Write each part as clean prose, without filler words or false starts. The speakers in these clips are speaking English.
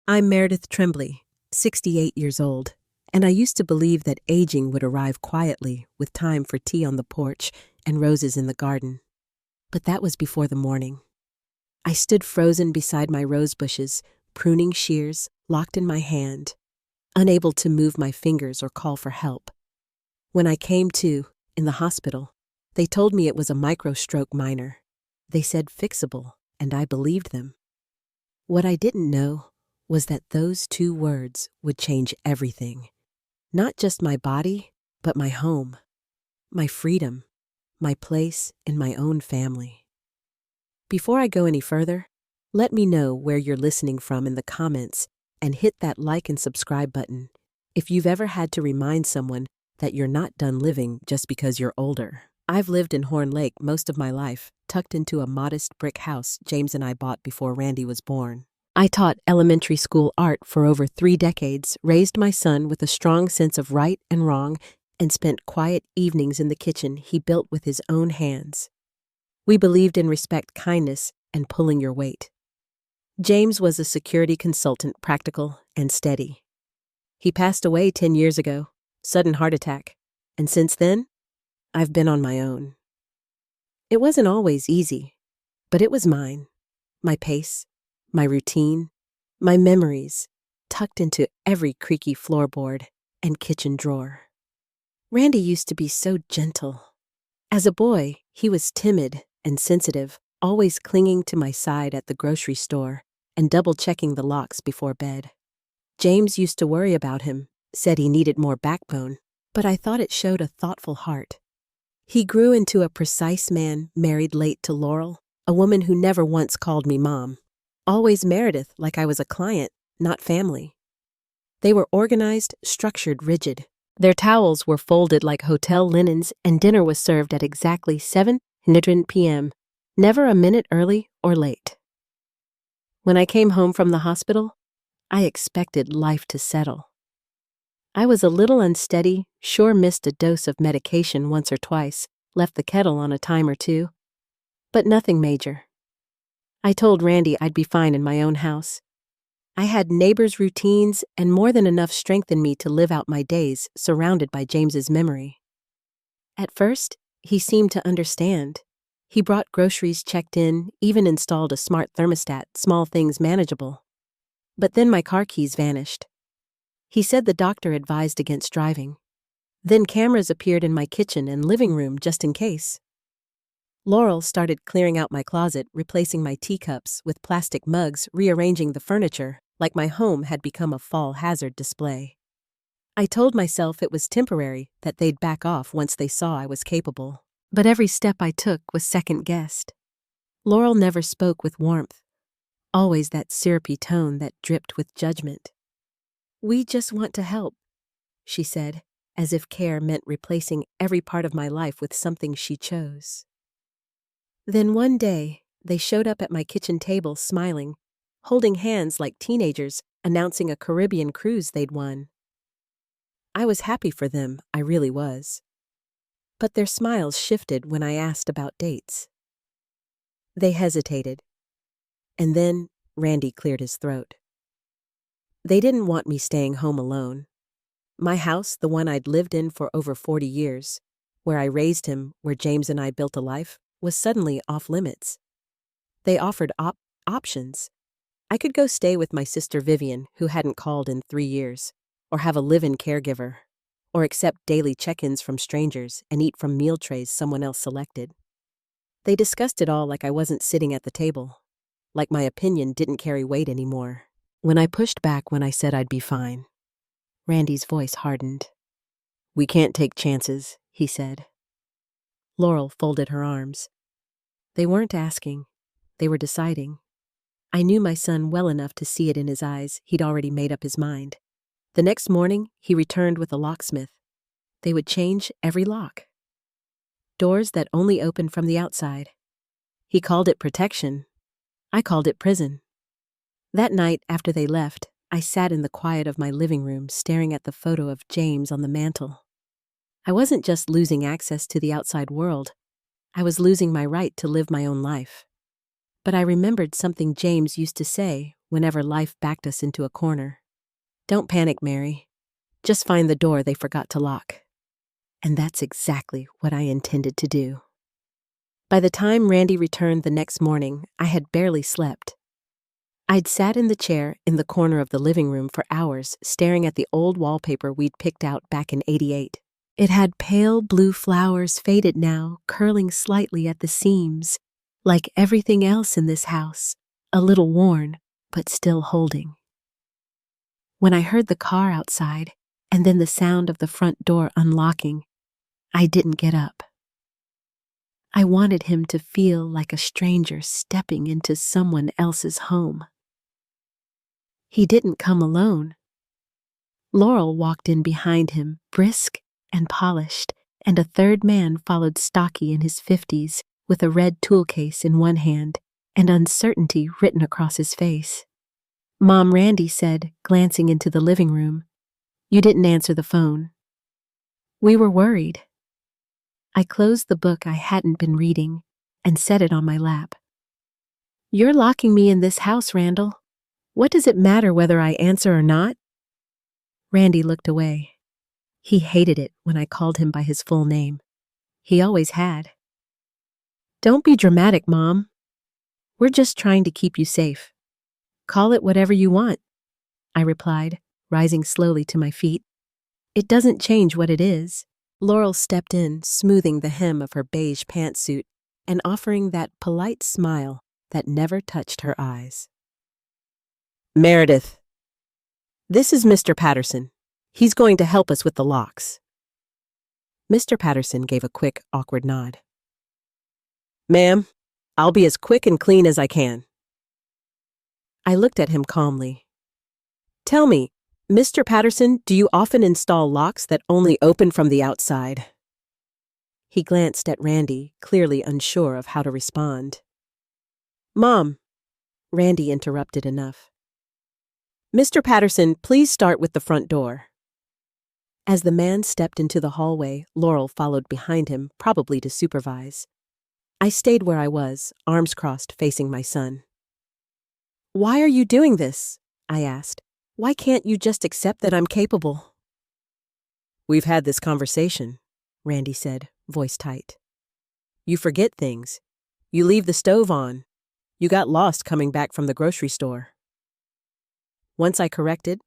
I'm Meredith Tremblay, 68 years old, and I used to believe that aging would arrive quietly with time for tea on the porch and roses in the garden. But that was before the morning. I stood frozen beside my rose bushes, pruning shears locked in my hand, unable to move my fingers or call for help. When I came to, in the hospital, they told me it was a microstroke minor. They said fixable, and I believed them. What I didn't know was that those two words would change everything. Not just my body, but my home, my freedom, my place in my own family. Before I go any further, let me know where you're listening from in the comments and hit that like and subscribe button if you've ever had to remind someone that you're not done living just because you're older. I've lived in Horn Lake most of my life, tucked into a modest brick house James and I bought before Randy was born. I taught elementary school art for over 3 decades, raised my son with a strong sense of right and wrong, and spent quiet evenings in the kitchen he built with his own hands. We believed in respect, kindness, and pulling your weight. James was a security consultant, practical and steady. He passed away 10 years ago, sudden heart attack, and since then, I've been on my own. It wasn't always easy, but it was mine, my pace, my routine, my memories, tucked into every creaky floorboard and kitchen drawer. Randy used to be so gentle. As a boy, he was timid and sensitive, always clinging to my side at the grocery store and double-checking the locks before bed. James used to worry about him, said he needed more backbone, but I thought it showed a thoughtful heart. He grew into a precise man, married late to Laurel, a woman who never once called me mom. Always Meredith, like I was a client, not family. They were organized, structured, rigid. Their towels were folded like hotel linens, and dinner was served at exactly 7:00 p.m., never a minute early or late. When I came home from the hospital, I expected life to settle. I was a little unsteady, sure missed a dose of medication once or twice, left the kettle on a time or two, but nothing major. I told Randy I'd be fine in my own house. I had neighbors' routines and more than enough strength in me to live out my days surrounded by James's memory. At first, he seemed to understand. He brought groceries checked in, even installed a smart thermostat, small things manageable. But then my car keys vanished. He said the doctor advised against driving. Then cameras appeared in my kitchen and living room just in case. Laurel started clearing out my closet, replacing my teacups with plastic mugs, rearranging the furniture, like my home had become a fall hazard display. I told myself it was temporary, that they'd back off once they saw I was capable. But every step I took was second-guessed. Laurel never spoke with warmth, always that syrupy tone that dripped with judgment. "We just want to help," she said, as if care meant replacing every part of my life with something she chose. Then one day, they showed up at my kitchen table smiling, holding hands like teenagers, announcing a Caribbean cruise they'd won. I was happy for them, I really was. But their smiles shifted when I asked about dates. They hesitated. And then Randy cleared his throat. They didn't want me staying home alone. My house, the one I'd lived in for over 40 years, where I raised him, where James and I built a life, was suddenly off limits. They offered options. I could go stay with my sister Vivian, who hadn't called in 3 years, or have a live-in caregiver, or accept daily check-ins from strangers and eat from meal trays someone else selected. They discussed it all like I wasn't sitting at the table, like my opinion didn't carry weight anymore. When I pushed back when I said I'd be fine, Randy's voice hardened. "We can't take chances," he said. Laurel folded her arms. They weren't asking. They were deciding. I knew my son well enough to see it in his eyes. He'd already made up his mind. The next morning, he returned with a locksmith. They would change every lock. Doors that only opened from the outside. He called it protection. I called it prison. That night, after they left, I sat in the quiet of my living room staring at the photo of James on the mantel. I wasn't just losing access to the outside world. I was losing my right to live my own life. But I remembered something James used to say whenever life backed us into a corner. "Don't panic, Mary. Just find the door they forgot to lock." And that's exactly what I intended to do. By the time Randy returned the next morning, I had barely slept. I'd sat in the chair in the corner of the living room for hours, staring at the old wallpaper we'd picked out back in '88. It had pale blue flowers, faded now, curling slightly at the seams, like everything else in this house, a little worn, but still holding. When I heard the car outside, and then the sound of the front door unlocking, I didn't get up. I wanted him to feel like a stranger stepping into someone else's home. He didn't come alone. Laurel walked in behind him, brisk and polished, and a third man followed, stocky in his 50s, with a red tool case in one hand and uncertainty written across his face. "Mom," Randy said, glancing into the living room, "you didn't answer the phone." "We were worried." I closed the book I hadn't been reading and set it on my lap. "You're locking me in this house, Randall. What does it matter whether I answer or not?" Randy looked away. He hated it when I called him by his full name. He always had. "Don't be dramatic, Mom. We're just trying to keep you safe. Call it whatever you want," I replied, rising slowly to my feet. "It doesn't change what it is." Laurel stepped in, smoothing the hem of her beige pantsuit and offering that polite smile that never touched her eyes. "Meredith, this is Mr. Patterson. He's going to help us with the locks." Mr. Patterson gave a quick, awkward nod. "Ma'am, I'll be as quick and clean as I can." I looked at him calmly. "Tell me, Mr. Patterson, do you often install locks that only open from the outside?" He glanced at Randy, clearly unsure of how to respond. "Mom," Randy interrupted enough. "Mr. Patterson, please start with the front door." As the man stepped into the hallway, Laurel followed behind him, probably to supervise. I stayed where I was, arms crossed, facing my son. "Why are you doing this?" I asked. "Why can't you just accept that I'm capable?" "We've had this conversation," Randy said, voice tight. "You forget things. You leave the stove on. You got lost coming back from the grocery store." Once I corrected,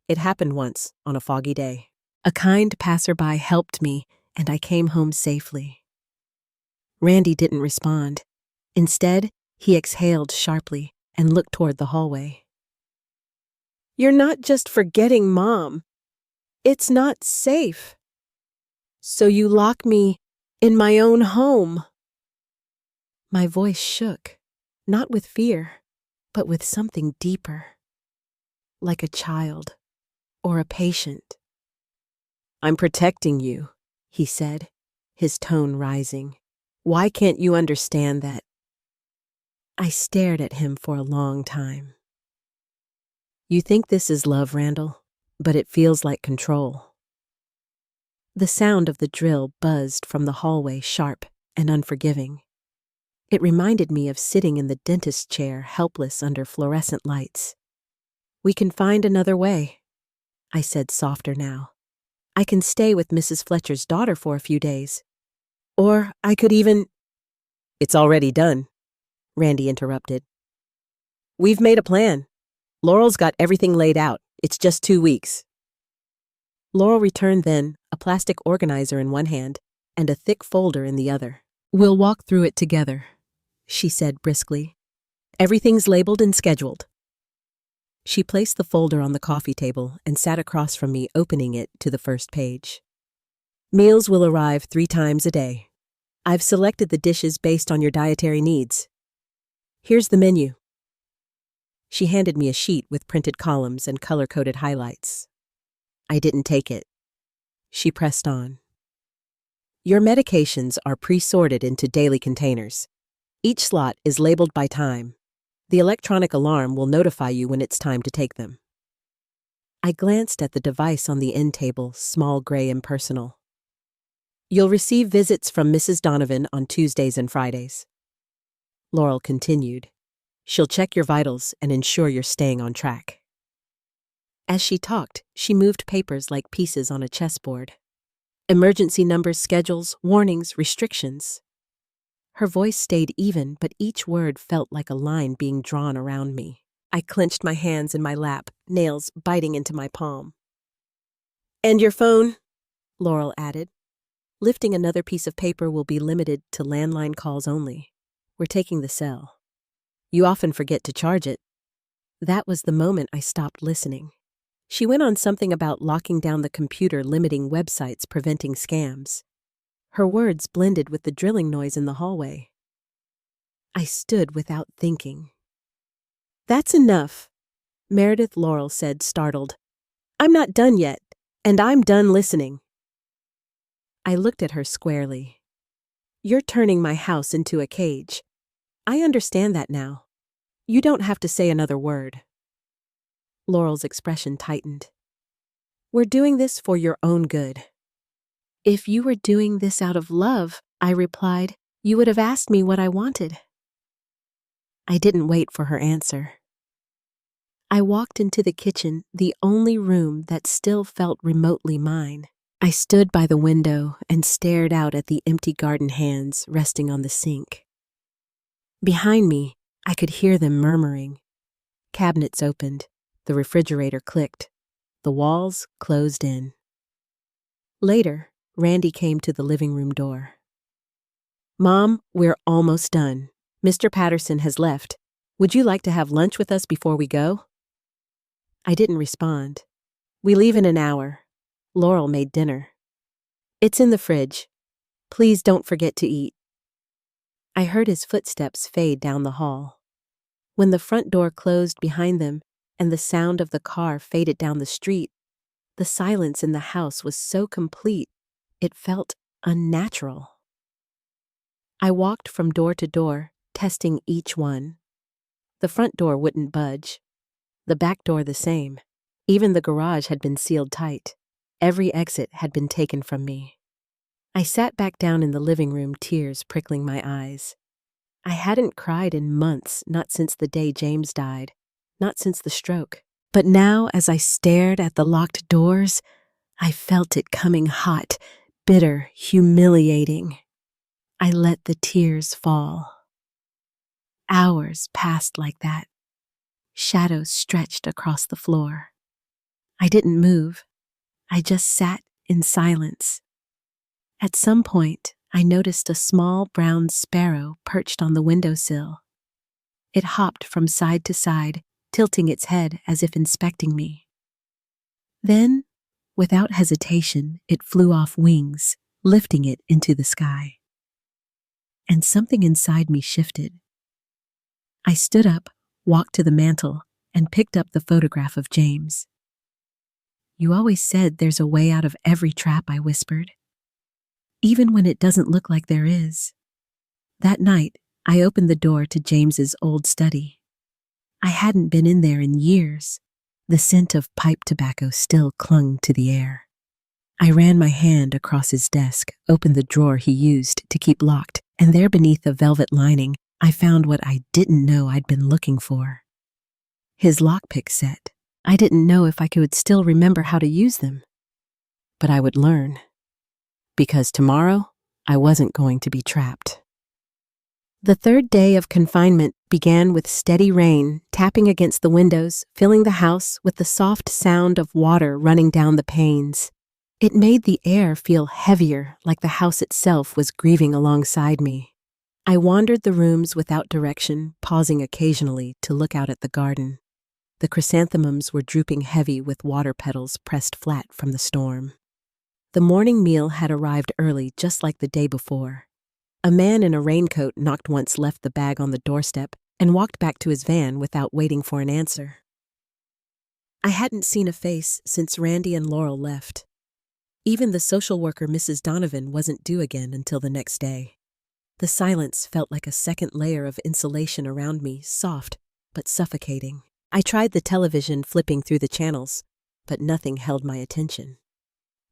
it happened once on a foggy day. A kind passerby helped me, and I came home safely. Randy didn't respond. Instead, he exhaled sharply and looked toward the hallway. "You're not just forgetting, Mom. It's not safe. So you lock me in my own home." My voice shook, not with fear, but with something deeper, like a child or a patient. "I'm protecting you," he said, his tone rising. "Why can't you understand that?" I stared at him for a long time. "You think this is love, Randall, but it feels like control." The sound of the drill buzzed from the hallway, sharp and unforgiving. It reminded me of sitting in the dentist's chair, helpless under fluorescent lights. "We can find another way," I said, softer now. "I can stay with Mrs. Fletcher's daughter for a few days. Or I could even—" "It's already done," Randy interrupted. "We've made a plan. Laurel's got everything laid out. It's just 2 weeks." Laurel returned then, a plastic organizer in one hand and a thick folder in the other. "We'll walk through it together," she said briskly. "Everything's labeled and scheduled." She placed the folder on the coffee table and sat across from me, opening it to the first page. "Meals will arrive 3 times a day. I've selected the dishes based on your dietary needs. Here's the menu." She handed me a sheet with printed columns and color-coded highlights. I didn't take it. She pressed on. "Your medications are pre-sorted into daily containers. Each slot is labeled by time. The electronic alarm will notify you when it's time to take them." I glanced at the device on the end table, small, gray, impersonal. "You'll receive visits from Mrs. Donovan on Tuesdays and Fridays." Laurel continued. She'll check your vitals and ensure you're staying on track." As she talked, she moved papers like pieces on a chessboard. Emergency numbers, schedules, warnings, restrictions. Her voice stayed even, but each word felt like a line being drawn around me. I clenched my hands in my lap, nails biting into my palm. "And your phone," Laurel added. "Lifting another piece of paper will be limited to landline calls only. We're taking the cell. You often forget to charge it." That was the moment I stopped listening. She went on something about locking down the computer, limiting websites, preventing scams. Her words blended with the drilling noise in the hallway. I stood without thinking. "That's enough," Meredith Laurel said, startled. "I'm not done yet, and I'm done listening." I looked at her squarely. "You're turning my house into a cage. I understand that now. You don't have to say another word." Laurel's expression tightened. "We're doing this for your own good." "If you were doing this out of love," I replied, "you would have asked me what I wanted." I didn't wait for her answer. I walked into the kitchen, the only room that still felt remotely mine. I stood by the window and stared out at the empty garden hands resting on the sink. Behind me, I could hear them murmuring. Cabinets opened, the refrigerator clicked, the walls closed in. Later, Randy came to the living room door. "Mom, we're almost done. Mr. Patterson has left. Would you like to have lunch with us before we go?" I didn't respond. "We leave in an hour. Laurel made dinner. It's in the fridge. Please don't forget to eat." I heard his footsteps fade down the hall. When the front door closed behind them and the sound of the car faded down the street, the silence in the house was so complete, it felt unnatural. I walked from door to door, testing each one. The front door wouldn't budge. The back door the same. Even the garage had been sealed tight. Every exit had been taken from me. I sat back down in the living room, tears prickling my eyes. I hadn't cried in months, not since the day James died, not since the stroke. But now, as I stared at the locked doors, I felt it coming hot, bitter, humiliating. I let the tears fall. Hours passed like that. Shadows stretched across the floor. I didn't move. I just sat in silence. At some point, I noticed a small brown sparrow perched on the windowsill. It hopped from side to side, tilting its head as if inspecting me. Then, without hesitation, it flew off wings, lifting it into the sky. And something inside me shifted. I stood up, walked to the mantel, and picked up the photograph of James. "You always said there's a way out of every trap," I whispered. "Even when it doesn't look like there is." That night, I opened the door to James's old study. I hadn't been in there in years. The scent of pipe tobacco still clung to the air. I ran my hand across his desk, opened the drawer he used to keep locked, and there beneath a velvet lining, I found what I didn't know I'd been looking for. His lockpick set. I didn't know if I could still remember how to use them. But I would learn. Because tomorrow, I wasn't going to be trapped. The third day of confinement began with steady rain tapping against the windows, filling the house with the soft sound of water running down the panes. It made the air feel heavier, like the house itself was grieving alongside me. I wandered the rooms without direction, pausing occasionally to look out at the garden. The chrysanthemums were drooping heavy with water petals pressed flat from the storm. The morning meal had arrived early, just like the day before. A man in a raincoat knocked once, left the bag on the doorstep, and walked back to his van without waiting for an answer. I hadn't seen a face since Randy and Laurel left. Even the social worker, Mrs. Donovan, wasn't due again until the next day. The silence felt like a second layer of insulation around me, soft but suffocating. I tried the television, flipping through the channels, but nothing held my attention.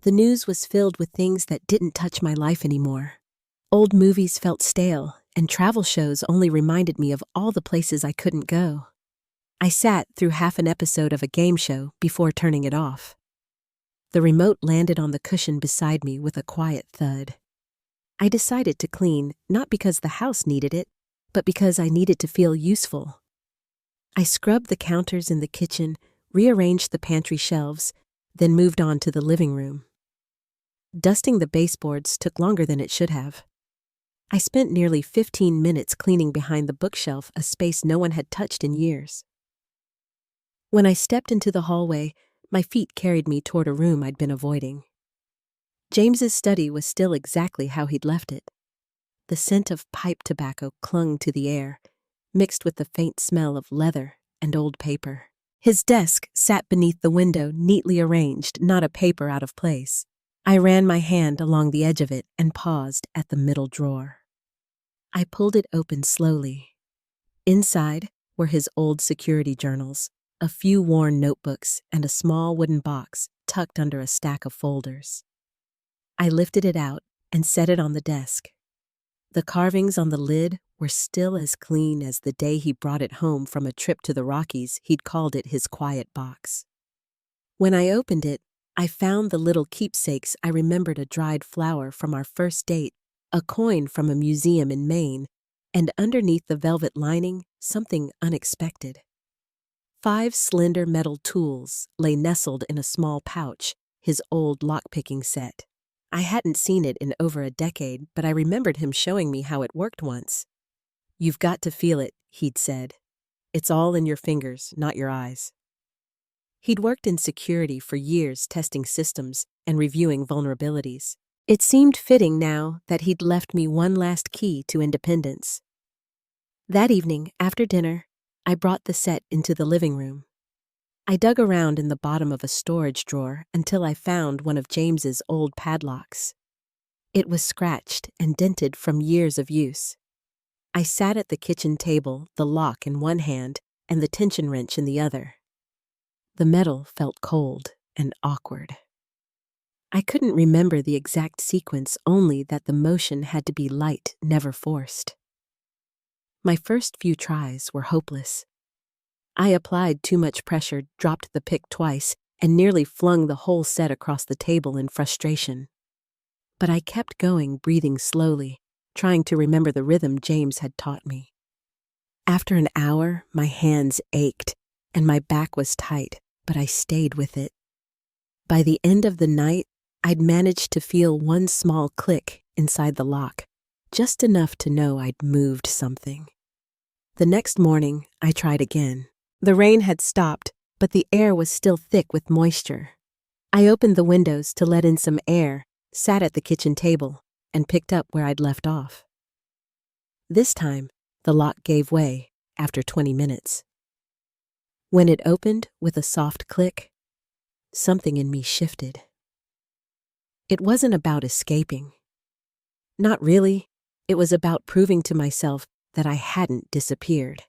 The news was filled with things that didn't touch my life anymore. Old movies felt stale, and travel shows only reminded me of all the places I couldn't go. I sat through half an episode of a game show before turning it off. The remote landed on the cushion beside me with a quiet thud. I decided to clean, not because the house needed it, but because I needed to feel useful. I scrubbed the counters in the kitchen, rearranged the pantry shelves, then moved on to the living room. Dusting the baseboards took longer than it should have. I spent nearly 15 minutes cleaning behind the bookshelf, a space no one had touched in years. When I stepped into the hallway, my feet carried me toward a room I'd been avoiding. James's study was still exactly how he'd left it. The scent of pipe tobacco clung to the air, mixed with the faint smell of leather and old paper. His desk sat beneath the window, neatly arranged, not a paper out of place. I ran my hand along the edge of it and paused at the middle drawer. I pulled it open slowly. Inside were his old security journals, a few worn notebooks, and a small wooden box tucked under a stack of folders. I lifted it out and set it on the desk. The carvings on the lid were still as clean as the day he brought it home from a trip to the Rockies. He'd called it his quiet box. When I opened it, I found the little keepsakes. I remembered a dried flower from our first date, a coin from a museum in Maine, and underneath the velvet lining, something unexpected. 5 slender metal tools lay nestled in a small pouch, his old lockpicking set. I hadn't seen it in over a decade, but I remembered him showing me how it worked once. "You've got to feel it," he'd said. "It's all in your fingers, not your eyes." He'd worked in security for years, testing systems and reviewing vulnerabilities. It seemed fitting now that he'd left me one last key to independence. That evening, after dinner, I brought the set into the living room. I dug around in the bottom of a storage drawer until I found one of James's old padlocks. It was scratched and dented from years of use. I sat at the kitchen table, the lock in one hand and the tension wrench in the other. The metal felt cold and awkward. I couldn't remember the exact sequence, only that the motion had to be light, never forced. My first few tries were hopeless. I applied too much pressure, dropped the pick twice, and nearly flung the whole set across the table in frustration. But I kept going, breathing slowly, trying to remember the rhythm James had taught me. After an hour, my hands ached, and my back was tight, but I stayed with it. By the end of the night, I'd managed to feel one small click inside the lock, just enough to know I'd moved something. The next morning, I tried again. The rain had stopped, but the air was still thick with moisture. I opened the windows to let in some air, sat at the kitchen table, and picked up where I'd left off. This time, the lock gave way after 20 minutes. When it opened with a soft click, something in me shifted. It wasn't about escaping. Not really. It was about proving to myself that I hadn't disappeared.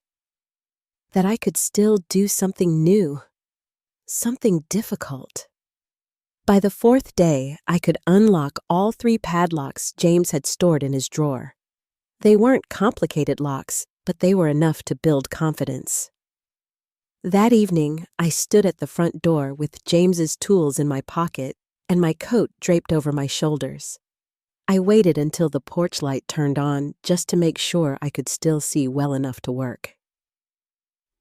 That I could still do something new, something difficult. By the 4th day, I could unlock all 3 padlocks James had stored in his drawer. They weren't complicated locks, but they were enough to build confidence. That evening, I stood at the front door with James's tools in my pocket and my coat draped over my shoulders. I waited until the porch light turned on just to make sure I could still see well enough to work.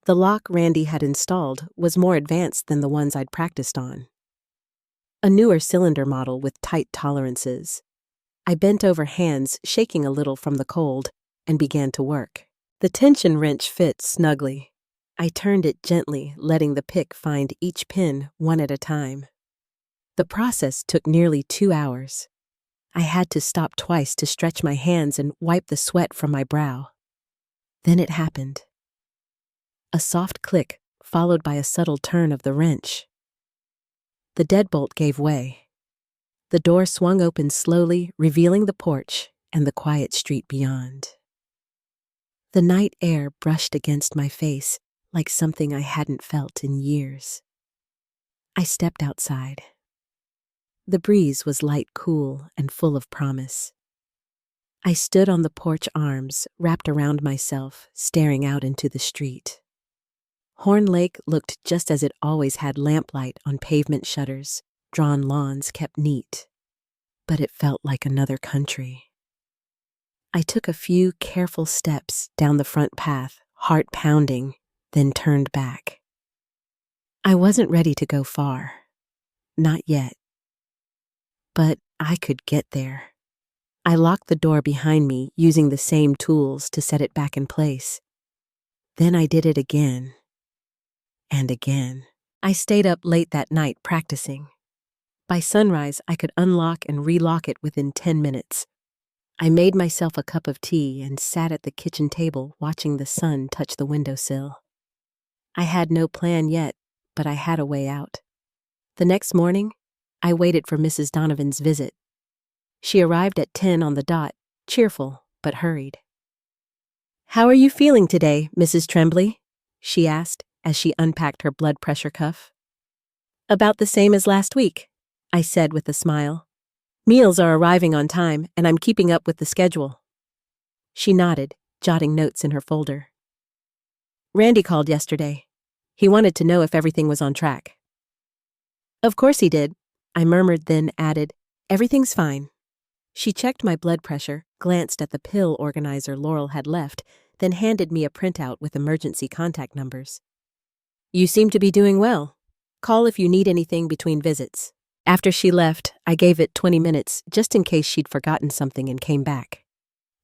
The lock Randy had installed was more advanced than the ones I'd practiced on. A newer cylinder model with tight tolerances. I bent over, hands shaking a little from the cold, and began to work. The tension wrench fit snugly. I turned it gently, letting the pick find each pin one at a time. The process took nearly 2 hours. I had to stop twice to stretch my hands and wipe the sweat from my brow. Then it happened. A soft click, followed by a subtle turn of the wrench. The deadbolt gave way. The door swung open slowly, revealing the porch and the quiet street beyond. The night air brushed against my face like something I hadn't felt in years. I stepped outside. The breeze was light, cool, and full of promise. I stood on the porch, arms wrapped around myself, staring out into the street. Horn Lake looked just as it always had, lamplight on pavement shutters, drawn lawns kept neat. But it felt like another country. I took a few careful steps down the front path, heart pounding, then turned back. I wasn't ready to go far. Not yet. But I could get there. I locked the door behind me, using the same tools to set it back in place. Then I did it again. And again. I stayed up late that night practicing. By sunrise, I could unlock and relock it within 10 minutes. I made myself a cup of tea and sat at the kitchen table watching the sun touch the windowsill. I had no plan yet, but I had a way out. The next morning, I waited for Mrs. Donovan's visit. She arrived at 10 on the dot, cheerful but hurried. "How are you feeling today, Mrs. Tremblay?" she asked as she unpacked her blood pressure cuff. "About the same as last week," I said with a smile. "Meals are arriving on time, and I'm keeping up with the schedule." She nodded, jotting notes in her folder. "Randy called yesterday. He wanted to know if everything was on track." "Of course he did," I murmured, then added, "Everything's fine." She checked my blood pressure, glanced at the pill organizer Laurel had left, then handed me a printout with emergency contact numbers. "You seem to be doing well. Call if you need anything between visits." After she left, I gave it 20 minutes just in case she'd forgotten something and came back.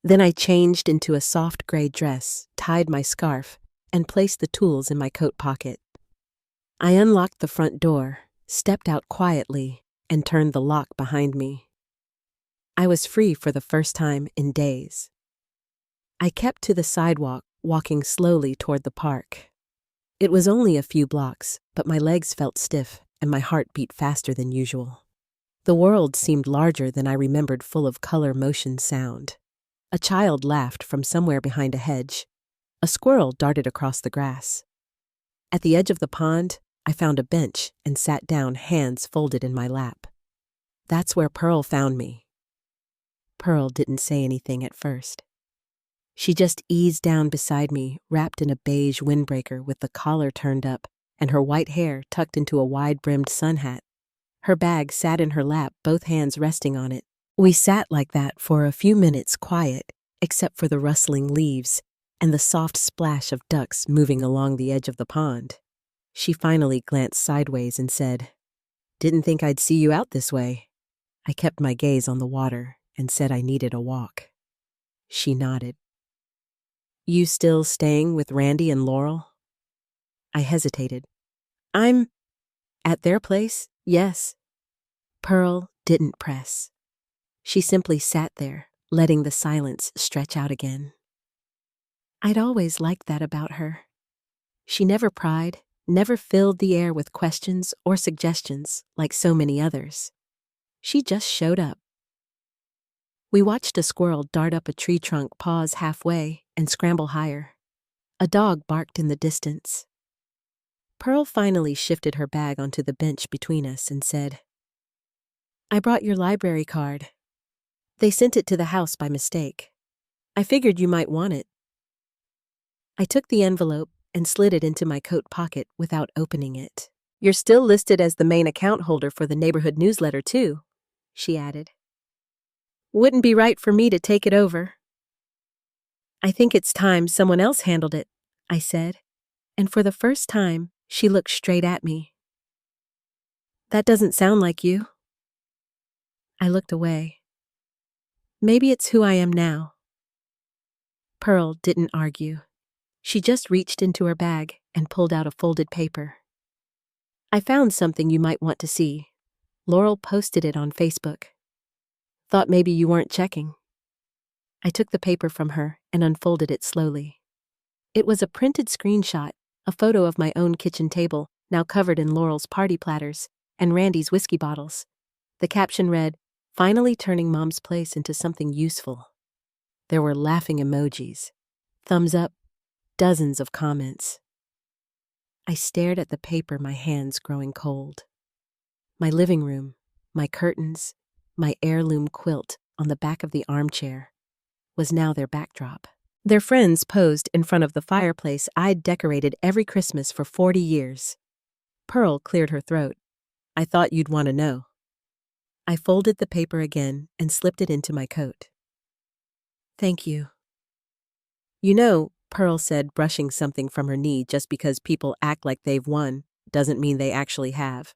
Then I changed into a soft gray dress, tied my scarf, and placed the tools in my coat pocket. I unlocked the front door, stepped out quietly, and turned the lock behind me. I was free for the first time in days. I kept to the sidewalk, walking slowly toward the park. It was only a few blocks, but my legs felt stiff and my heart beat faster than usual. The world seemed larger than I remembered, full of color, motion, sound. A child laughed from somewhere behind a hedge. A squirrel darted across the grass. At the edge of the pond, I found a bench and sat down, hands folded in my lap. That's where Pearl found me. Pearl didn't say anything at first. She just eased down beside me, wrapped in a beige windbreaker with the collar turned up and her white hair tucked into a wide-brimmed sun hat. Her bag sat in her lap, both hands resting on it. We sat like that for a few minutes, quiet, except for the rustling leaves and the soft splash of ducks moving along the edge of the pond. She finally glanced sideways and said, "Didn't think I'd see you out this way." I kept my gaze on the water and said I needed a walk. She nodded. "You still staying with Randy and Laurel?" I hesitated. "I'm at their place, yes." Pearl didn't press. She simply sat there, letting the silence stretch out again. I'd always liked that about her. She never pried, never filled the air with questions or suggestions like so many others. She just showed up. We watched a squirrel dart up a tree trunk, pause halfway, and scramble higher. A dog barked in the distance. Pearl finally shifted her bag onto the bench between us and said, "I brought your library card. They sent it to the house by mistake. I figured you might want it." I took the envelope and slid it into my coat pocket without opening it. "You're still listed as the main account holder for the neighborhood newsletter, too," she added. "Wouldn't be right for me to take it over." "I think it's time someone else handled it," I said, and for the first time, she looked straight at me. "That doesn't sound like you." I looked away. "Maybe it's who I am now." Pearl didn't argue. She just reached into her bag and pulled out a folded paper. "I found something you might want to see. Laurel posted it on Facebook. Thought maybe you weren't checking." I took the paper from her and unfolded it slowly. It was a printed screenshot, a photo of my own kitchen table, now covered in Laurel's party platters, and Randy's whiskey bottles. The caption read, "Finally turning Mom's place into something useful." There were laughing emojis, thumbs up, dozens of comments. I stared at the paper, my hands growing cold. My living room, my curtains, my heirloom quilt on the back of the armchair. was now their backdrop. Their friends posed in front of the fireplace I'd decorated every Christmas for 40 years. Pearl cleared her throat. I thought you'd want to know. I folded the paper again and slipped it into my coat. Thank you. You know, Pearl said, brushing something from her knee, just because people act like they've won doesn't mean they actually have.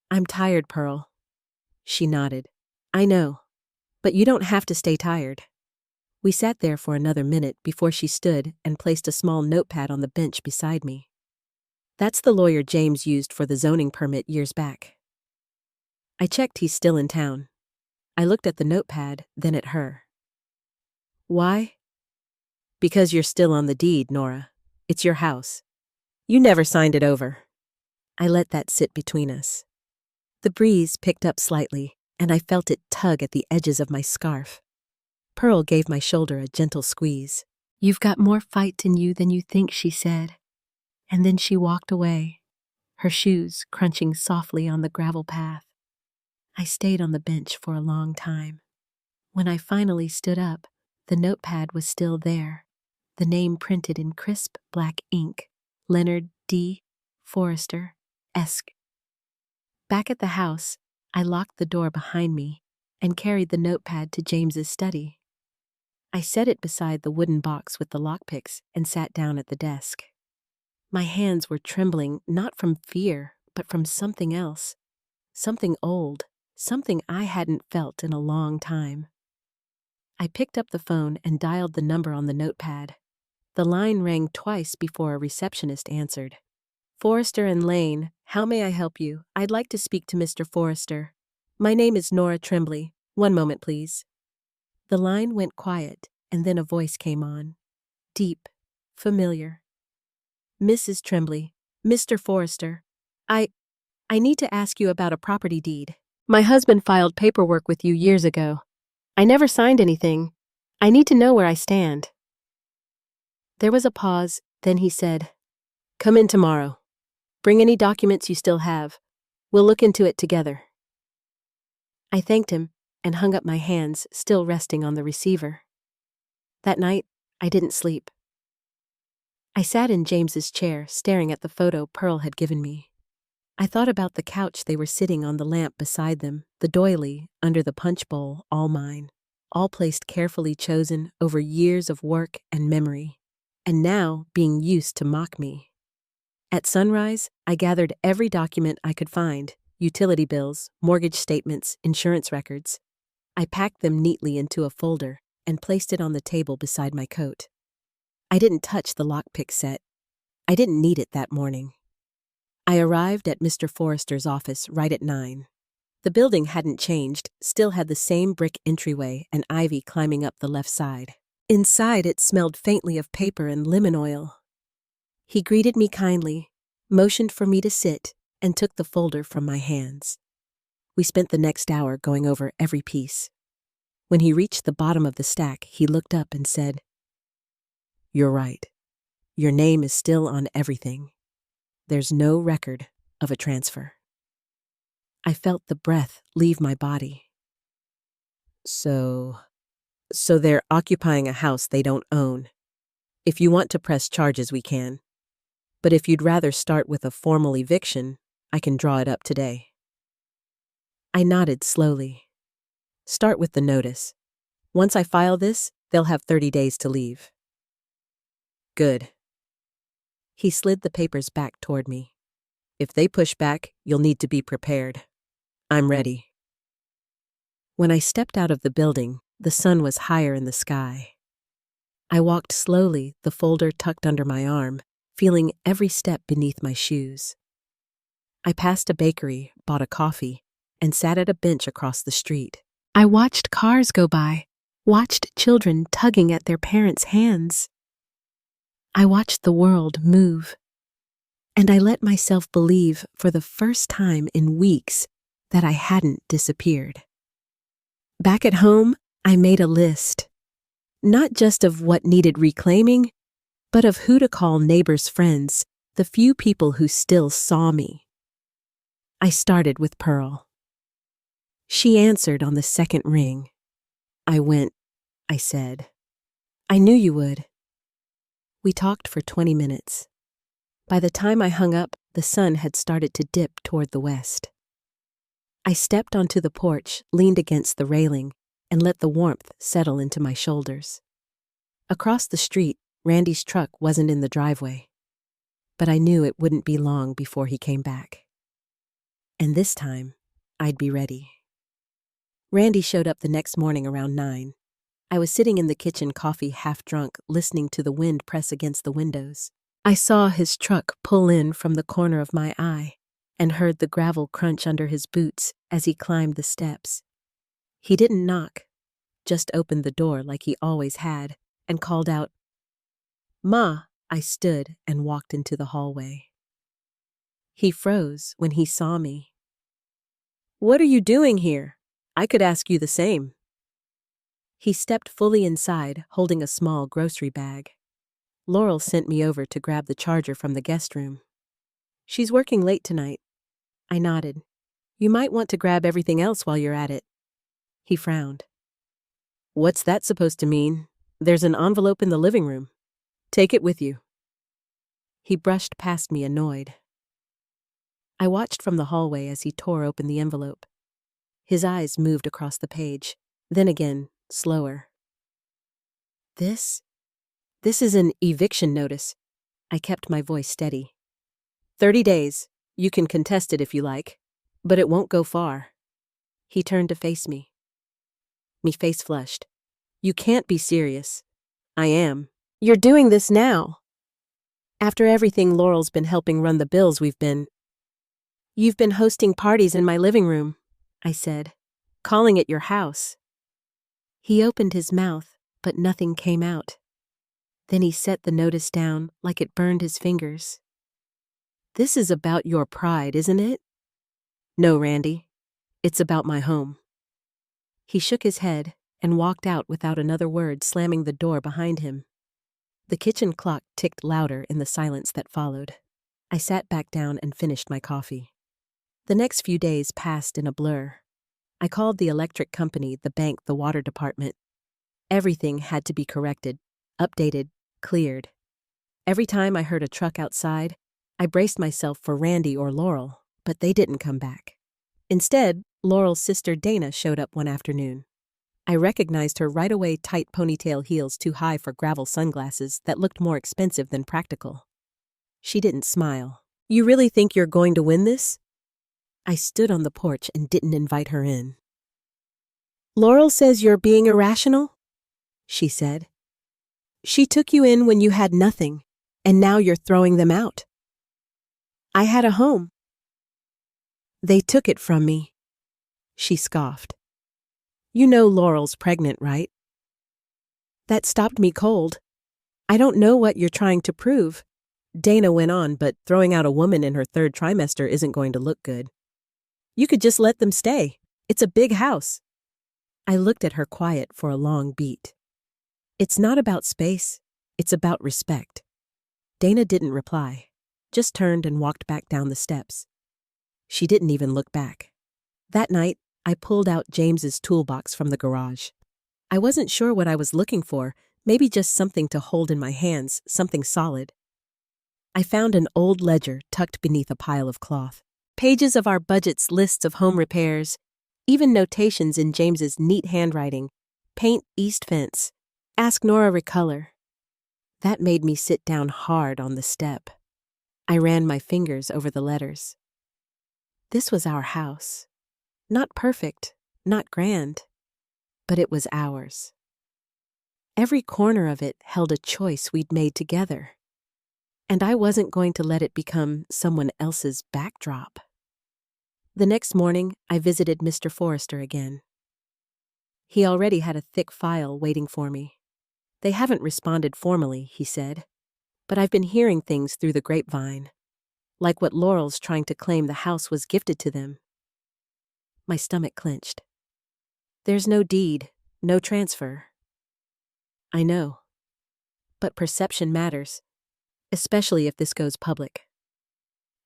I'm tired, Pearl. She nodded. I know, but you don't have to stay tired. We sat there for another minute before she stood and placed a small notepad on the bench beside me. That's the lawyer James used for the zoning permit years back. I checked he's still in town. I looked at the notepad, then at her. Why? Because you're still on the deed, Nora. It's your house. You never signed it over. I let that sit between us. The breeze picked up slightly, and I felt it tug at the edges of my scarf. Pearl gave my shoulder a gentle squeeze. You've got more fight in you than you think, she said. And then she walked away, her shoes crunching softly on the gravel path. I stayed on the bench for a long time. When I finally stood up, the notepad was still there, the name printed in crisp black ink, Leonard D. Forrester, Esq. Back at the house, I locked the door behind me and carried the notepad to James's study. I set it beside the wooden box with the lockpicks and sat down at the desk. My hands were trembling, not from fear, but from something else. Something old, something I hadn't felt in a long time. I picked up the phone and dialed the number on the notepad. The line rang twice before a receptionist answered. Forrester and Lane, how may I help you? I'd like to speak to Mr. Forrester. My name is Nora Tremblay. One moment, please. The line went quiet, and then a voice came on. Deep, familiar. Mrs. Tremblay, Mr. Forrester, I need to ask you about a property deed. My husband filed paperwork with you years ago. I never signed anything. I need to know where I stand. There was a pause, then he said, Come in tomorrow. Bring any documents you still have. We'll look into it together. I thanked him and hung up my hands, still resting on the receiver. That night, I didn't sleep. I sat in James's chair, staring at the photo Pearl had given me. I thought about the couch they were sitting on, the lamp beside them, the doily under the punch bowl, all mine, all placed carefully chosen over years of work and memory, and now being used to mock me. At sunrise, I gathered every document I could find, utility bills, mortgage statements, insurance records. I packed them neatly into a folder and placed it on the table beside my coat. I didn't touch the lockpick set. I didn't need it that morning. I arrived at Mr. Forrester's office right at 9. The building hadn't changed, still had the same brick entryway and ivy climbing up the left side. Inside, it smelled faintly of paper and lemon oil. He greeted me kindly, motioned for me to sit, and took the folder from my hands. We spent the next hour going over every piece. When he reached the bottom of the stack, he looked up and said, You're right. Your name is still on everything. There's no record of a transfer. I felt the breath leave my body. So they're occupying a house they don't own. If you want to press charges, we can. But if you'd rather start with a formal eviction, I can draw it up today. I nodded slowly. Start with the notice. Once I file this, they'll have 30 days to leave. Good. He slid the papers back toward me. If they push back, you'll need to be prepared. I'm ready. When I stepped out of the building, the sun was higher in the sky. I walked slowly, the folder tucked under my arm, feeling every step beneath my shoes. I passed a bakery, bought a coffee, and sat at a bench across the street. I watched cars go by, watched children tugging at their parents' hands. I watched the world move, and I let myself believe for the first time in weeks that I hadn't disappeared. Back at home, I made a list, not just of what needed reclaiming, but of who to call neighbors, friends, the few people who still saw me. I started with Pearl. She answered on the second ring. I went, I said. I knew you would. We talked for 20 minutes. By the time I hung up, the sun had started to dip toward the west. I stepped onto the porch, leaned against the railing, and let the warmth settle into my shoulders. Across the street, Randy's truck wasn't in the driveway, but I knew it wouldn't be long before he came back. And this time, I'd be ready. Randy showed up the next morning around 9. I was sitting in the kitchen, coffee half drunk, listening to the wind press against the windows. I saw his truck pull in from the corner of my eye and heard the gravel crunch under his boots as he climbed the steps. He didn't knock, just opened the door like he always had and called out, "Ma." I stood and walked into the hallway. He froze when he saw me. "What are you doing here? I could ask you the same." He stepped fully inside, holding a small grocery bag. Laurel sent me over to grab the charger from the guest room. "She's working late tonight." I nodded. "You might want to grab everything else while you're at it." He frowned. "What's that supposed to mean? There's an envelope in the living room. Take it with you." He brushed past me, annoyed. I watched from the hallway as he tore open the envelope. His eyes moved across the page, then again, slower. This is an eviction notice." I kept my voice steady. 30 days. You can contest it if you like, but it won't go far." He turned to face me. Me face flushed. "You can't be serious." "I am. You're doing this now. After everything Laurel's been helping run the bills you've been hosting parties in my living room," I said, "calling it your house." He opened his mouth, but nothing came out. Then he set the notice down like it burned his fingers. "This is about your pride, isn't it?" "No, Randy. It's about my home." He shook his head and walked out without another word, slamming the door behind him. The kitchen clock ticked louder in the silence that followed. I sat back down and finished my coffee. The next few days passed in a blur. I called the electric company, the bank, the water department. Everything had to be corrected, updated, cleared. Every time I heard a truck outside, I braced myself for Randy or Laurel, but they didn't come back. Instead, Laurel's sister Dana showed up one afternoon. I recognized her right away, tight ponytail, heels too high for gravel, sunglasses that looked more expensive than practical. She didn't smile. "You really think you're going to win this?" I stood on the porch and didn't invite her in. "Laurel says you're being irrational," she said. "She took you in when you had nothing, and now you're throwing them out." "I had a home." "They took it from me," she scoffed. "You know Laurel's pregnant, right?" "That stopped me cold. I don't know what you're trying to prove," Dana went on, "but throwing out a woman in her 3rd trimester isn't going to look good. You could just let them stay. It's a big house." I looked at her quiet for a long beat. "It's not about space. It's about respect." Dana didn't reply, just turned and walked back down the steps. She didn't even look back. That night, I pulled out James's toolbox from the garage. I wasn't sure what I was looking for, maybe just something to hold in my hands, something solid. I found an old ledger tucked beneath a pile of cloth. Pages of our budgets, lists of home repairs, even notations in James's neat handwriting. Paint east fence. Ask Nora recolor. That made me sit down hard on the step. I ran my fingers over the letters. This was our house. Not perfect, not grand, but it was ours. Every corner of it held a choice we'd made together, and I wasn't going to let it become someone else's backdrop. The next morning, I visited Mr. Forrester again. He already had a thick file waiting for me. "They haven't responded formally," he said, "but I've been hearing things through the grapevine, like what Laurel's trying to claim the house was gifted to them." My stomach clenched. "There's no deed, no transfer." "I know. But perception matters, especially if this goes public.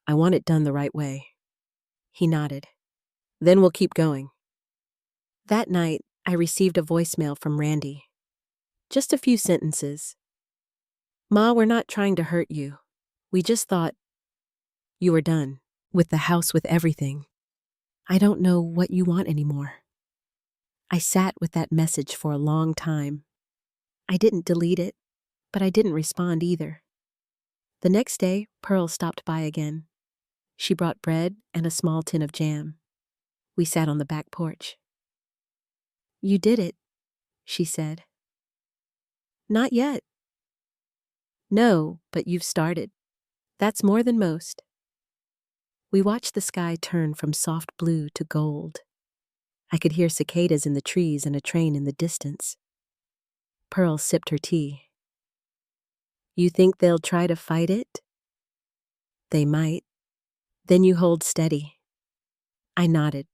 I want it done the right way." He nodded. "Then we'll keep going." That night, I received a voicemail from Randy. Just a few sentences. Ma, we're not trying to hurt you. We just thought you were done. With the house, with everything. I don't know what you want anymore. I sat with that message for a long time. I didn't delete it, but I didn't respond either. The next day, Pearl stopped by again. She brought bread and a small tin of jam. We sat on the back porch. You did it, she said. Not yet. No, but you've started. That's more than most. We watched the sky turn from soft blue to gold. I could hear cicadas in the trees and a train in the distance. Pearl sipped her tea. You think they'll try to fight it? They might. Then you hold steady. I nodded.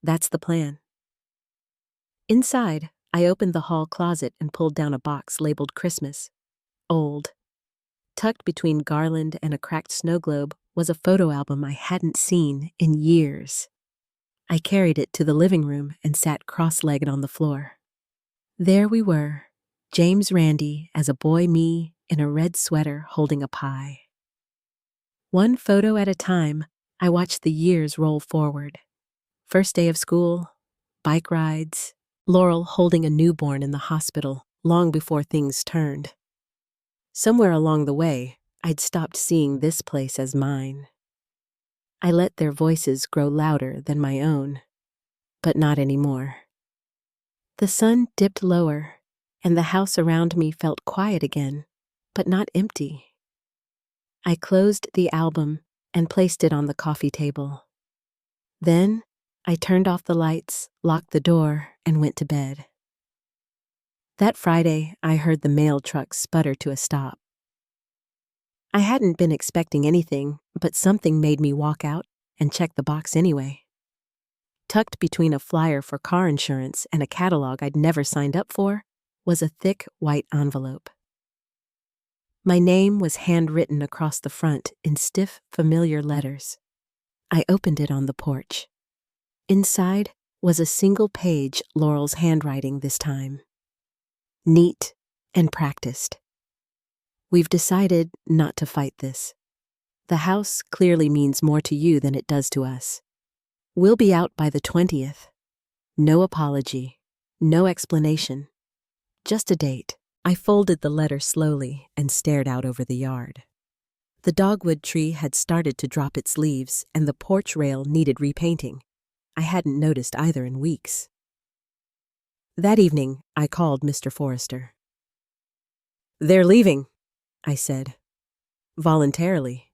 That's the plan. Inside, I opened the hall closet and pulled down a box labeled Christmas. Old. Tucked between garland and a cracked snow globe was a photo album I hadn't seen in years. I carried it to the living room and sat cross-legged on the floor. There we were, James Randi as a boy me in a red sweater holding a pie. One photo at a time, I watched the years roll forward. First day of school, bike rides, Laurel holding a newborn in the hospital long before things turned. Somewhere along the way, I'd stopped seeing this place as mine. I let their voices grow louder than my own, but not anymore. The sun dipped lower, and the house around me felt quiet again, but not empty. I closed the album and placed it on the coffee table. Then, I turned off the lights, locked the door, and went to bed. That Friday, I heard the mail truck sputter to a stop. I hadn't been expecting anything, but something made me walk out and check the box anyway. Tucked between a flyer for car insurance and a catalog I'd never signed up for was a thick white envelope. My name was handwritten across the front in stiff, familiar letters. I opened it on the porch. Inside was a single page, Laurel's handwriting this time. Neat and practiced. We've decided not to fight this. The house clearly means more to you than it does to us. We'll be out by the 20th. No apology, no explanation, just a date. I folded the letter slowly and stared out over the yard. The dogwood tree had started to drop its leaves and the porch rail needed repainting. I hadn't noticed either in weeks. That evening, I called Mr. Forrester. They're leaving, I said, voluntarily.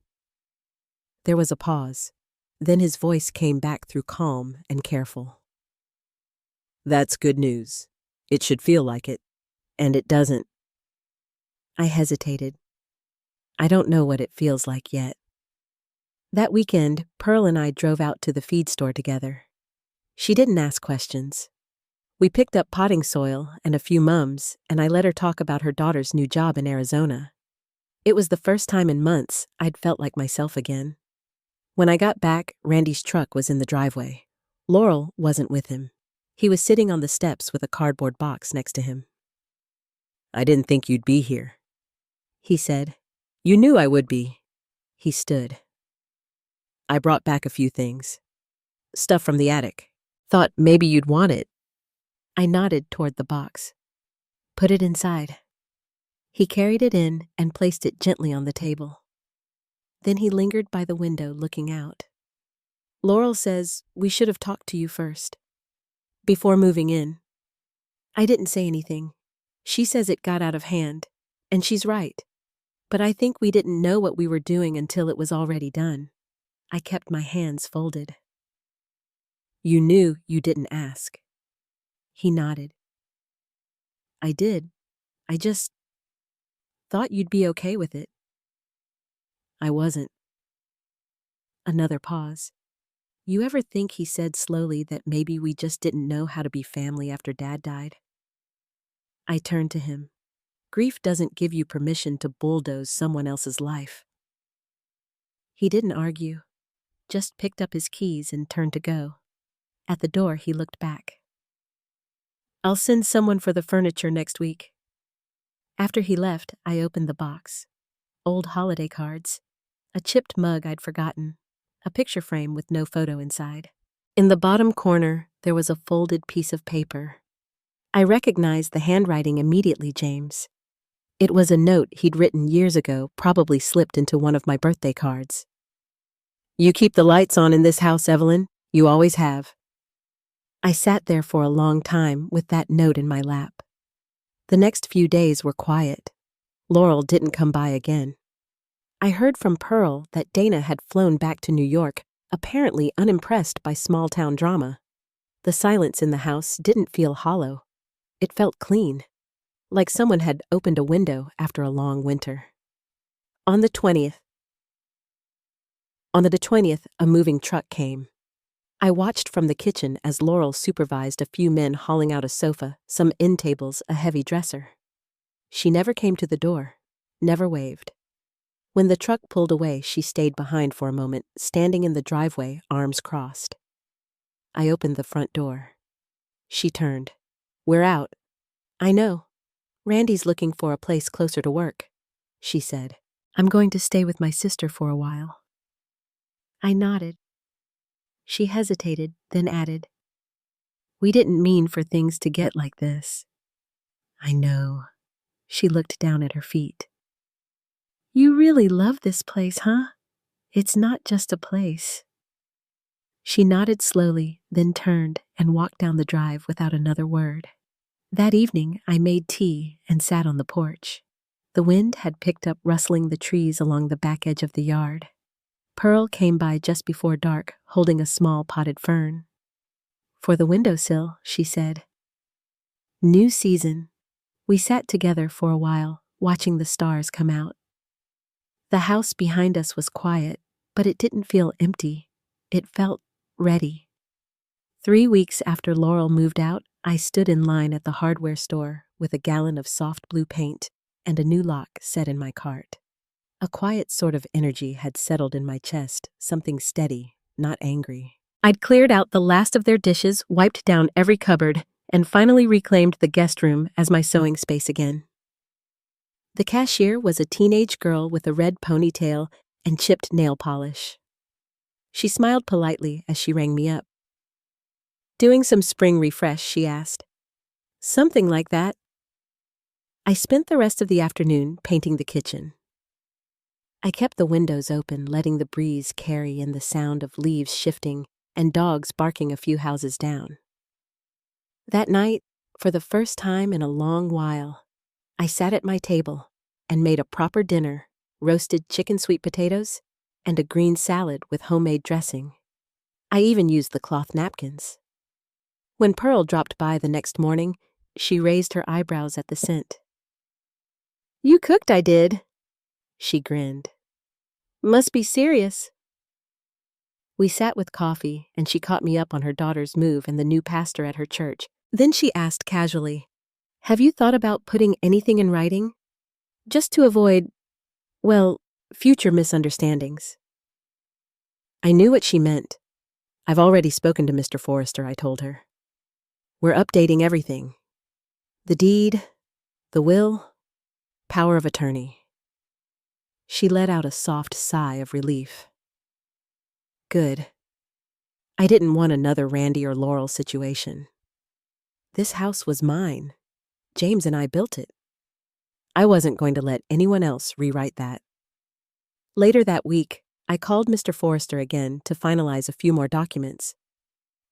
There was a pause. Then his voice came back through calm and careful. That's good news. It should feel like it. And it doesn't. I hesitated. I don't know what it feels like yet. That weekend, Pearl and I drove out to the feed store together. She didn't ask questions. We picked up potting soil and a few mums, and I let her talk about her daughter's new job in Arizona. It was the first time in months I'd felt like myself again. When I got back, Randy's truck was in the driveway. Laurel wasn't with him. He was sitting on the steps with a cardboard box next to him. I didn't think you'd be here, he said. You knew I would be. He stood. I brought back a few things. Stuff from the attic. Thought maybe you'd want it. I nodded toward the box. Put it inside. He carried it in and placed it gently on the table. Then he lingered by the window looking out. Laurel says we should have talked to you first. Before moving in. I didn't say anything. She says it got out of hand, and she's right. But I think we didn't know what we were doing until it was already done. I kept my hands folded. You knew you didn't ask. He nodded. I did. I just thought you'd be okay with it. I wasn't. Another pause. You ever think, he said slowly, that maybe we just didn't know how to be family after Dad died? I turned to him. Grief doesn't give you permission to bulldoze someone else's life. He didn't argue, just picked up his keys and turned to go. At the door, he looked back. I'll send someone for the furniture next week. After he left, I opened the box. Old holiday cards, a chipped mug I'd forgotten, a picture frame with no photo inside. In the bottom corner, there was a folded piece of paper. I recognized the handwriting immediately, James. It was a note he'd written years ago, probably slipped into one of my birthday cards. "You keep the lights on in this house, Evelyn. You always have." I sat there for a long time with that note in my lap. The next few days were quiet. Laurel didn't come by again. I heard from Pearl that Dana had flown back to New York, apparently unimpressed by small-town drama. The silence in the house didn't feel hollow. It felt clean, like someone had opened a window after a long winter. On the 20th, a moving truck came. I watched from the kitchen as Laurel supervised a few men hauling out a sofa, some end tables, a heavy dresser. She never came to the door, never waved. When the truck pulled away, she stayed behind for a moment, standing in the driveway, arms crossed. I opened the front door. She turned. "We're out." "I know. Randy's looking for a place closer to work," she said. "I'm going to stay with my sister for a while." I nodded. She hesitated, then added, "We didn't mean for things to get like this." "I know." She looked down at her feet. "You really love this place, huh? It's not just a place." She nodded slowly, then turned and walked down the drive without another word. That evening, I made tea and sat on the porch. The wind had picked up rustling the trees along the back edge of the yard. Pearl came by just before dark, holding a small potted fern. "For the windowsill," she said. New season. We sat together for a while, watching the stars come out. The house behind us was quiet, but it didn't feel empty. It felt ready. 3 weeks after Laurel moved out, I stood in line at the hardware store with a gallon of soft blue paint and a new lock set in my cart. A quiet sort of energy had settled in my chest, something steady, not angry. I'd cleared out the last of their dishes, wiped down every cupboard, and finally reclaimed the guest room as my sewing space again. The cashier was a teenage girl with a red ponytail and chipped nail polish. She smiled politely as she rang me up. "Doing some spring refresh?" she asked. "Something like that." I spent the rest of the afternoon painting the kitchen. I kept the windows open, letting the breeze carry in the sound of leaves shifting and dogs barking a few houses down. That night, for the first time in a long while, I sat at my table and made a proper dinner, roasted chicken sweet potatoes, and a green salad with homemade dressing. I even used the cloth napkins. When Pearl dropped by the next morning, she raised her eyebrows at the scent. "You cooked, I did." She grinned. "Must be serious." We sat with coffee, and she caught me up on her daughter's move and the new pastor at her church. Then she asked casually, "Have you thought about putting anything in writing? Just to avoid, well, future misunderstandings." I knew what she meant. "I've already spoken to Mr. Forrester," I told her. "We're updating everything. The deed, the will, power of attorney." She let out a soft sigh of relief. Good. I didn't want another Randy or Laurel situation. This house was mine. James and I built it. I wasn't going to let anyone else rewrite that. Later that week, I called Mr. Forrester again to finalize a few more documents.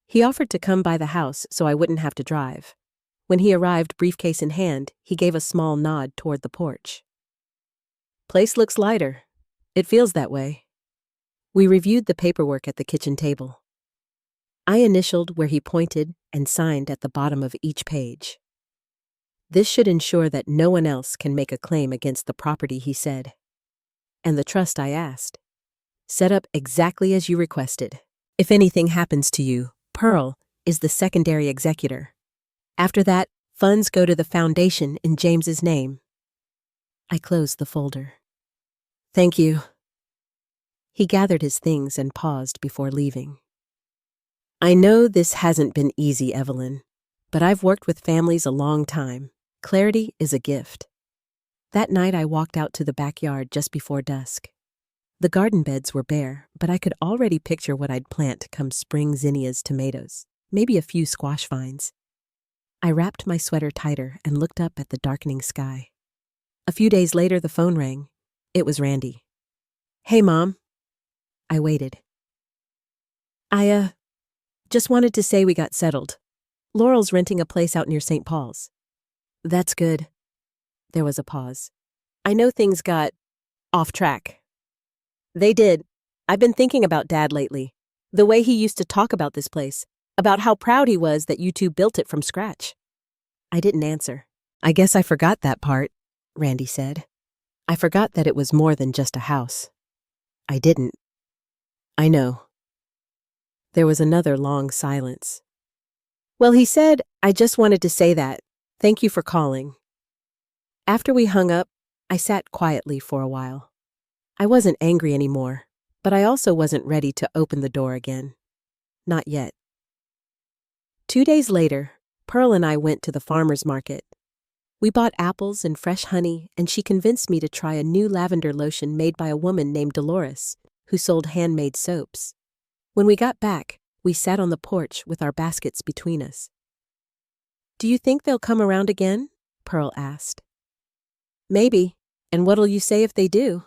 He offered to come by the house so I wouldn't have to drive. When he arrived, briefcase in hand, he gave a small nod toward the porch. "Place looks lighter. It feels that way." We reviewed the paperwork at the kitchen table. I initialed where he pointed and signed at the bottom of each page. "This should ensure that no one else can make a claim against the property," he said. "And the trust I asked. Set up exactly as you requested. If anything happens to you, Pearl is the secondary executor. After that, funds go to the foundation in James's name." I closed the folder. "Thank you." He gathered his things and paused before leaving. "I know this hasn't been easy, Evelyn, but I've worked with families a long time. Clarity is a gift." That night I walked out to the backyard just before dusk. The garden beds were bare, but I could already picture what I'd plant come spring zinnias, tomatoes, maybe a few squash vines. I wrapped my sweater tighter and looked up at the darkening sky. A few days later, the phone rang. It was Randy. "Hey, Mom." I waited. I just wanted to say we got settled. Laurel's renting a place out near St. Paul's." "That's good." There was a pause. "I know things got off track." "They did. I've been thinking about Dad lately. The way he used to talk about this place, about how proud he was that you two built it from scratch." I didn't answer. "I guess I forgot that part," Randy said. "I forgot that it was more than just a house." I didn't. "I know." There was another long silence. "Well, he said, I just wanted to say that. Thank you for calling." After we hung up, I sat quietly for a while. I wasn't angry anymore, but I also wasn't ready to open the door again. Not yet. 2 days later, Pearl and I went to the farmer's market. We bought apples and fresh honey, and she convinced me to try a new lavender lotion made by a woman named Dolores, who sold handmade soaps. When we got back, we sat on the porch with our baskets between us. "Do you think they'll come around again?" Pearl asked. "Maybe. And what'll you say if they do?"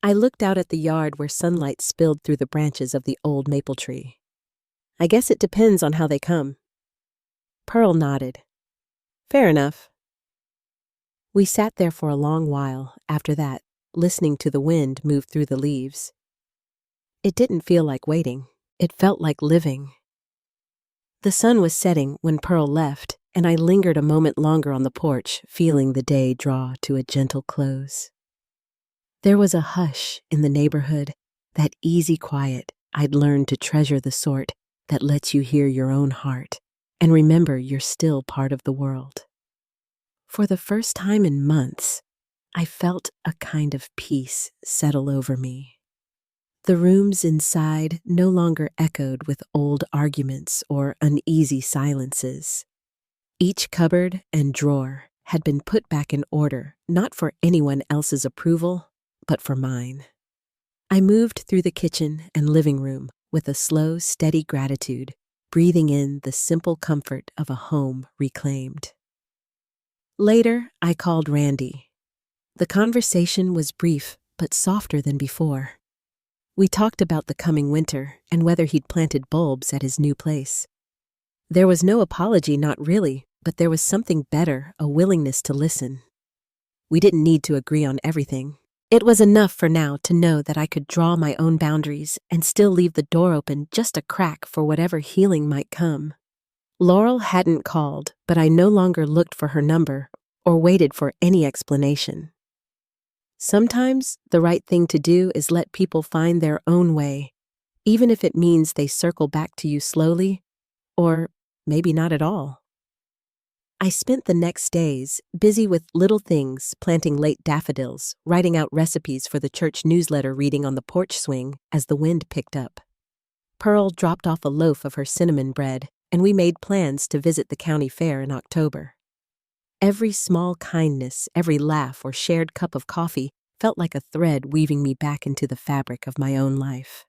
I looked out at the yard where sunlight spilled through the branches of the old maple tree. "I guess it depends on how they come." Pearl nodded. "Fair enough." We sat there for a long while after that, listening to the wind move through the leaves. It didn't feel like waiting. It felt like living. The sun was setting when Pearl left, and I lingered a moment longer on the porch, feeling the day draw to a gentle close. There was a hush in the neighborhood, that easy quiet I'd learned to treasure, the sort that lets you hear your own heart and remember you're still part of the world. For the first time in months, I felt a kind of peace settle over me. The rooms inside no longer echoed with old arguments or uneasy silences. Each cupboard and drawer had been put back in order, not for anyone else's approval, but for mine. I moved through the kitchen and living room with a slow, steady gratitude, breathing in the simple comfort of a home reclaimed. Later, I called Randy. The conversation was brief, but softer than before. We talked about the coming winter and whether he'd planted bulbs at his new place. There was no apology, not really, but there was something better, a willingness to listen. We didn't need to agree on everything. It was enough for now to know that I could draw my own boundaries and still leave the door open just a crack for whatever healing might come. Laurel hadn't called, but I no longer looked for her number or waited for any explanation. Sometimes the right thing to do is let people find their own way, even if it means they circle back to you slowly, or maybe not at all. I spent the next days busy with little things, planting late daffodils, writing out recipes for the church newsletter, reading on the porch swing as the wind picked up. Pearl dropped off a loaf of her cinnamon bread, and we made plans to visit the county fair in October. Every small kindness, every laugh or shared cup of coffee felt like a thread weaving me back into the fabric of my own life.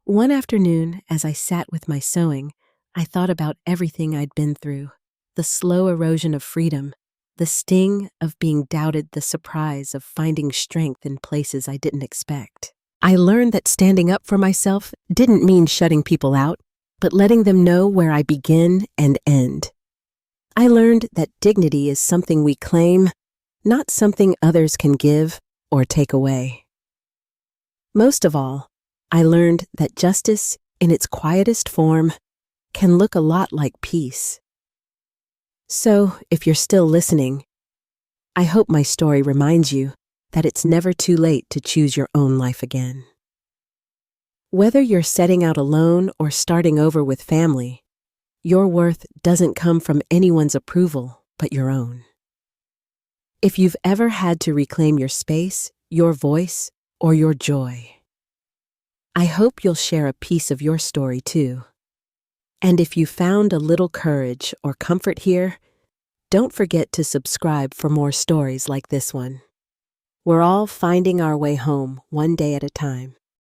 One afternoon, as I sat with my sewing, I thought about everything I'd been through. The slow erosion of freedom, the sting of being doubted, the surprise of finding strength in places I didn't expect. I learned that standing up for myself didn't mean shutting people out, but letting them know where I begin and end. I learned that dignity is something we claim, not something others can give or take away. Most of all, I learned that justice, in its quietest form, can look a lot like peace. So, if you're still listening, I hope my story reminds you that it's never too late to choose your own life again. Whether you're setting out alone or starting over with family, your worth doesn't come from anyone's approval but your own. If you've ever had to reclaim your space, your voice, or your joy, I hope you'll share a piece of your story too. And if you found a little courage or comfort here, Don't forget to subscribe for more stories like this one. We're all finding our way home one day at a time.